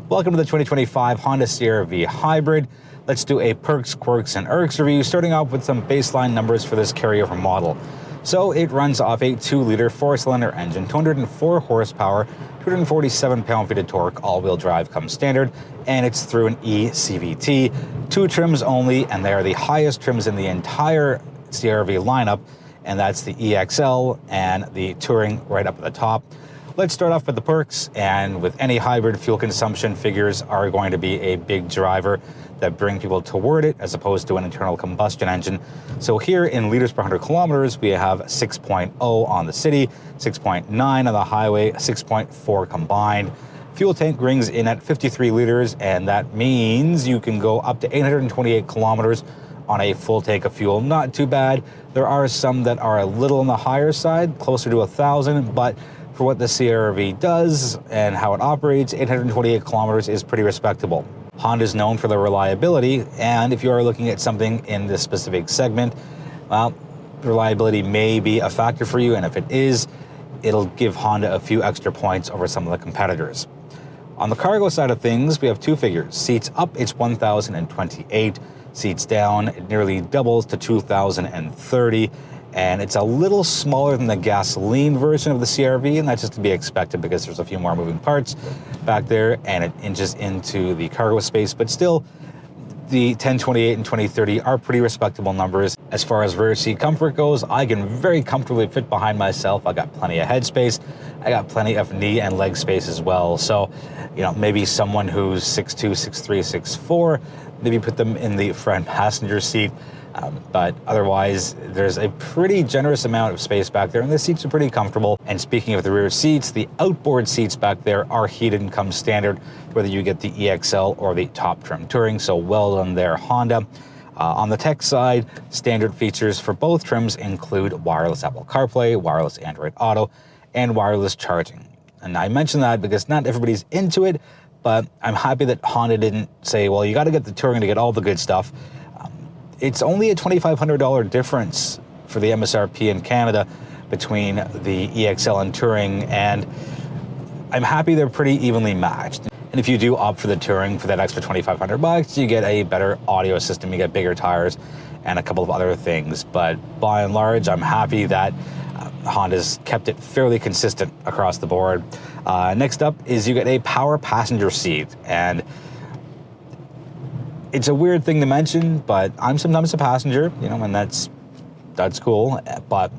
Welcome to the 2025 Honda CR-V Hybrid. Let's do a Perks, Quirks, and Irks review, starting off with some baseline numbers for this carryover model. So it runs off a 2-liter 4-cylinder engine, 204 horsepower, 247 pound-feet of torque, all-wheel drive comes standard, and it's through an eCVT. 2 trims only, and they are the highest trims in the entire CR-V lineup, and that's the EXL and the Touring right up at the top. Let's start off with the perks, and with any hybrid, fuel consumption figures are going to be a big driver that bring people toward it as opposed to an internal combustion engine. So here in liters per 100 kilometers, we have 6.0 on the city, 6.9 on the highway, 6.4 combined. Fuel tank rings in at 53 liters, and that means you can go up to 828 kilometers on a full tank of fuel. Not too bad. There are some that are a little on the higher side, closer to 1,000, but for what the CR-V does and how it operates, 828 kilometers is pretty respectable. Honda is known for their reliability, and if you are looking at something in this specific segment, well, reliability may be a factor for you, and if it is, it'll give Honda a few extra points over some of the competitors. On the cargo side of things, we have 2 figures. Seats up, it's 1,028. Seats down, it nearly doubles to 2,030. And it's a little smaller than the gasoline version of the CR-V, and that's just to be expected because there's a few more moving parts back there, and it inches into the cargo space. But still, the 1028 and 2030 are pretty respectable numbers. As far as rear seat comfort goes, I can very comfortably fit behind myself. I got plenty of headspace. I got plenty of knee and leg space as well. So, you know, maybe someone who's 6'2", 6'3", 6'4", maybe put them in the front passenger seat. But otherwise, there's a pretty generous amount of space back there, and the seats are pretty comfortable. And speaking of the rear seats, the outboard seats back there are heated and come standard, whether you get the EXL or the top trim Touring, so well done there, Honda. On the tech side, standard features for both trims include wireless Apple CarPlay, wireless Android Auto, and wireless charging. And I mention that because not everybody's into it, but I'm happy that Honda didn't say, well, you got to get the Touring to get all the good stuff. It's only a $2,500 difference for the MSRP in Canada between the EXL and Touring, and I'm happy they're pretty evenly matched. And if you do opt for the Touring for that extra $2,500, you get a better audio system, you get bigger tires, and a couple of other things. But by and large, I'm happy that Honda's kept it fairly consistent across the board. Next up is you get a power passenger seat, and it's a weird thing to mention, but I'm sometimes a passenger, you know, and that's cool. But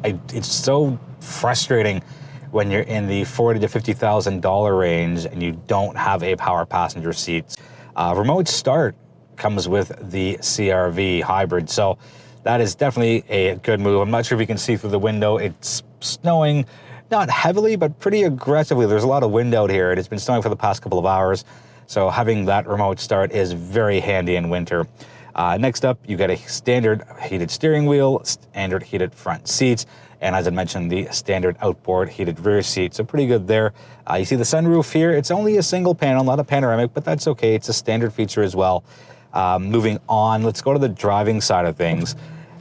it's so frustrating when you're in the $40,000 to $50,000 range and you don't have a power passenger seat. Remote start comes with the CR-V hybrid, so that is definitely a good move. I'm not sure if you can see through the window. It's snowing, not heavily, but pretty aggressively. There's a lot of wind out here, and it's been snowing for the past couple of hours. So having that remote start is very handy in winter. Next up, you get a standard heated steering wheel, standard heated front seats, and as I mentioned, the standard outboard heated rear seat. So pretty good there. You see the sunroof here. It's only a single panel, not a panoramic, but that's okay. It's a standard feature as well. Moving on, let's go to the driving side of things.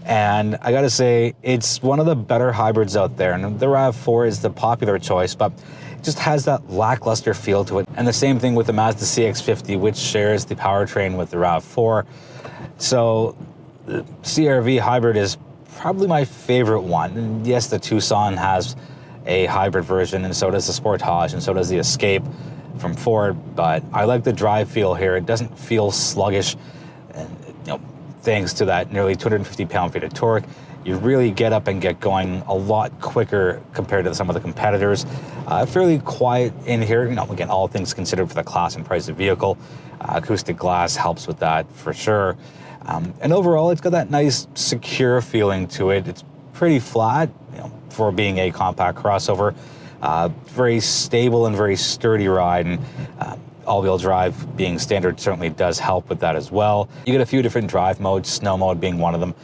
And I gotta say, it's one of the better hybrids out there. And the RAV4 is the popular choice, but it just has that lackluster feel to it. And the same thing with the Mazda CX-50, which shares the powertrain with the RAV4. So the CR-V hybrid is probably my favorite one. And yes, the Tucson has a hybrid version, and so does the Sportage, and so does the Escape from Ford. But I like the drive feel here. It doesn't feel sluggish, and you know, thanks to that nearly 250 pound-feet of torque, you really get up and get going a lot quicker compared to some of the competitors. Fairly quiet in here, you know, again, all things considered for the class and price of vehicle. Acoustic glass helps with that for sure. And overall, it's got that nice, secure feeling to it. It's pretty flat, you know, for being a compact crossover. Very stable and very sturdy ride, and all-wheel drive being standard certainly does help with that as well. You get a few different drive modes, snow mode being one of them.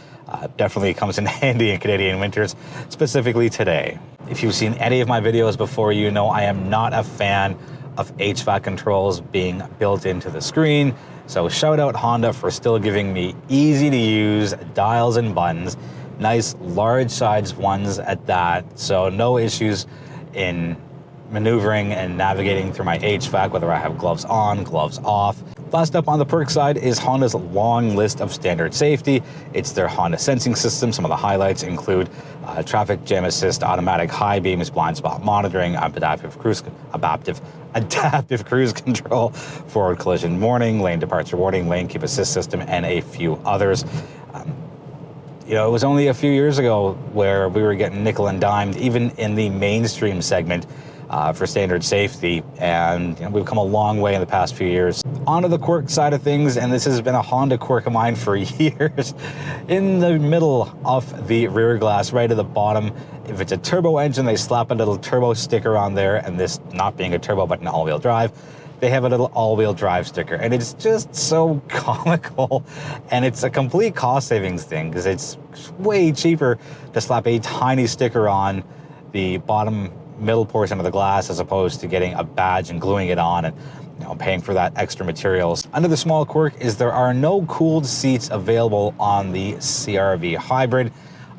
Definitely comes in handy in Canadian winters, specifically today. If you've seen any of my videos before, you know I am not a fan of HVAC controls being built into the screen. So shout out Honda for still giving me easy to use dials and buttons, nice large size ones at that. So no issues in maneuvering and navigating through my HVAC, whether I have gloves on, gloves off. Last up on the perk side is Honda's long list of standard safety. It's their Honda sensing system. Some of the highlights include traffic jam assist, automatic high beams, blind spot monitoring, adaptive cruise control, forward collision warning, lane departure warning, lane keep assist system, and a few others. You know, it was only a few years ago where we were getting nickel and dimed, even in the mainstream segment, for standard safety, and you know, we've come a long way in the past few years. Onto the quirk side of things, and this has been a Honda quirk of mine for years. In the middle of the rear glass, right at the bottom, if it's a turbo engine, they slap a little turbo sticker on there, and this not being a turbo but an all-wheel drive, they have a little all-wheel drive sticker, and it's just so comical. And it's a complete cost savings thing, because it's way cheaper to slap a tiny sticker on the bottom middle portion of the glass as opposed to getting a badge and gluing it on and paying for that extra materials. Another small quirk is there are no cooled seats available on the CR-V Hybrid.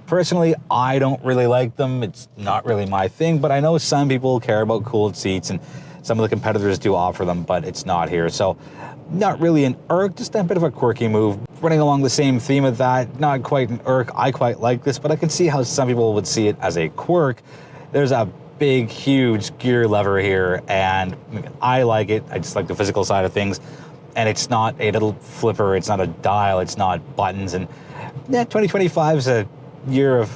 Personally, I don't really like them. It's not really my thing, but I know some people care about cooled seats, and some of the competitors do offer them, but it's not here. So not really an irk, just a bit of a quirky move. Running along the same theme of that, not quite an irk. I quite like this, but I can see how some people would see it as a quirk. There's a big, huge gear lever here, and I like it. I just like the physical side of things. And it's not a little flipper, it's not a dial, it's not buttons. And yeah, 2025 is a year of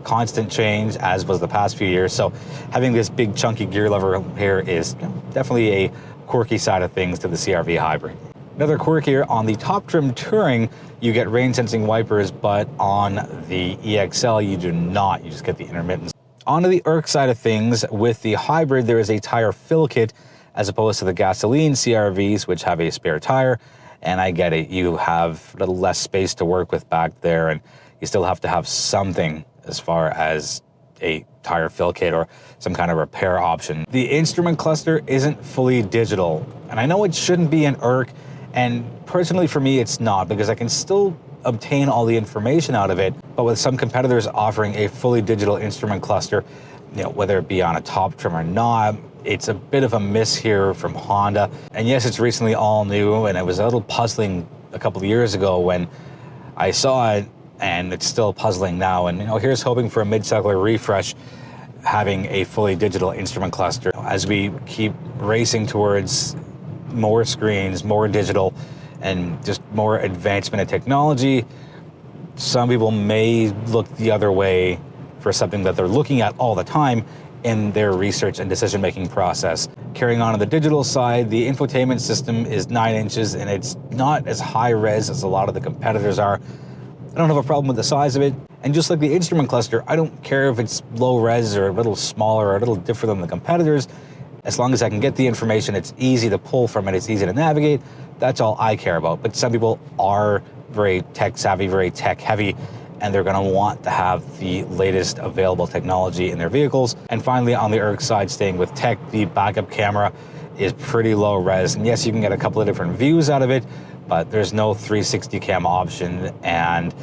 constant change, as was the past few years. So having this big chunky gear lever here is definitely a quirky side of things to the CR-V Hybrid. Another quirk here, on the top trim Touring, you get rain sensing wipers, but on the EXL you do not. You just get the intermittents. Onto the Irk side of things, with the Hybrid, there is a tire fill kit as opposed to the gasoline CR-Vs, which have a spare tire. And I get it, you have a little less space to work with back there, and you still have to have something as far as a tire fill kit or some kind of repair option. The instrument cluster isn't fully digital, and I know it shouldn't be an Irk, and personally for me it's not, because I can still obtain all the information out of it. But with some competitors offering a fully digital instrument cluster, whether it be on a top trim or not, it's a bit of a miss here from Honda. And yes, it's recently all new, and it was a little puzzling a couple of years ago when I saw it, and it's still puzzling now. And here's hoping for a mid-cycle refresh, having a fully digital instrument cluster as we keep racing towards more screens, more digital, and just more advancement in technology. Some people may look the other way for something that they're looking at all the time in their research and decision-making process. Carrying on the digital side, the infotainment system is 9 inches, and it's not as high res as a lot of the competitors are. I don't have a problem with the size of it. And just like the instrument cluster, I don't care if it's low res or a little smaller or a little different than the competitors. As long as I can get the information, it's easy to pull from it, it's easy to navigate. That's all I care about. But some people are very tech savvy, very tech heavy, and they're gonna want to have the latest available technology in their vehicles. And finally, on the Irk side, staying with tech, the backup camera is pretty low res. And yes, you can get a couple of different views out of it, but there's no 360 cam option, and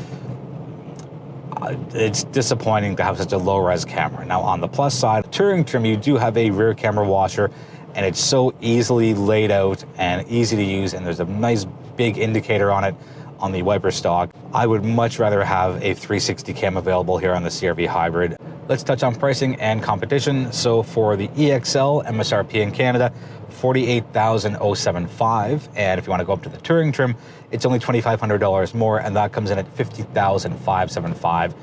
it's disappointing to have such a low res camera. Now on the plus side, Touring trim, you do have a rear camera washer, and it's so easily laid out and easy to use, and there's a nice big indicator on it on the wiper stock. I would much rather have a 360 cam available here on the CR-V Hybrid. Let's touch on pricing and competition. So for the EXL, MSRP in Canada, $48,075, and if you want to go up to the Touring trim, it's only $2,500 more, and that comes in at $50,575.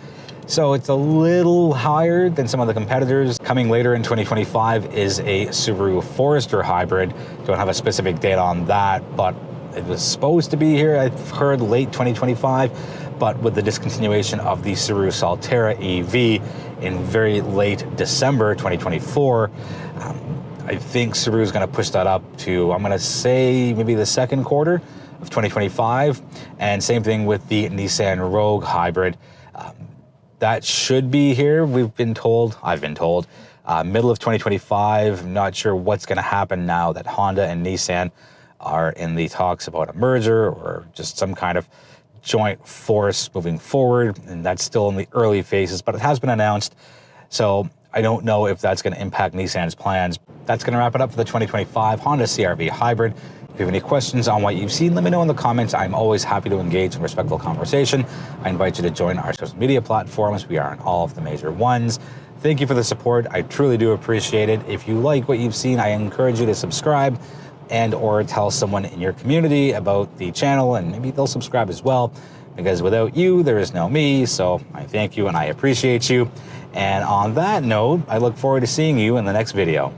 So it's a little higher than some of the competitors. Coming later in 2025 is a Subaru Forester Hybrid. Don't have a specific date on that, but it was supposed to be here, I've heard, late 2025, but with the discontinuation of the Subaru Solterra EV in very late December 2024, I think Subaru is going to push that up to, I'm going to say, maybe the second quarter of 2025. And same thing with the Nissan Rogue Hybrid. That should be here, I've been told, middle of 2025. I'm not sure what's going to happen now that Honda and Nissan are in the talks about a merger or just some kind of joint force moving forward, and that's still in the early phases, but it has been announced. So I don't know if that's going to impact Nissan's plans. That's going to wrap it up for the 2025 Honda CR-V Hybrid. If you have any questions on what you've seen, let me know in the comments. I'm always happy to engage in respectful conversation. I invite you to join our social media platforms. We are on all of the major ones. Thank you for the support. I truly do appreciate it. If you like what you've seen, I encourage you to subscribe and or tell someone in your community about the channel, and maybe they'll subscribe as well, because without you, there is no me. So I thank you and I appreciate you. And on that note, I look forward to seeing you in the next video.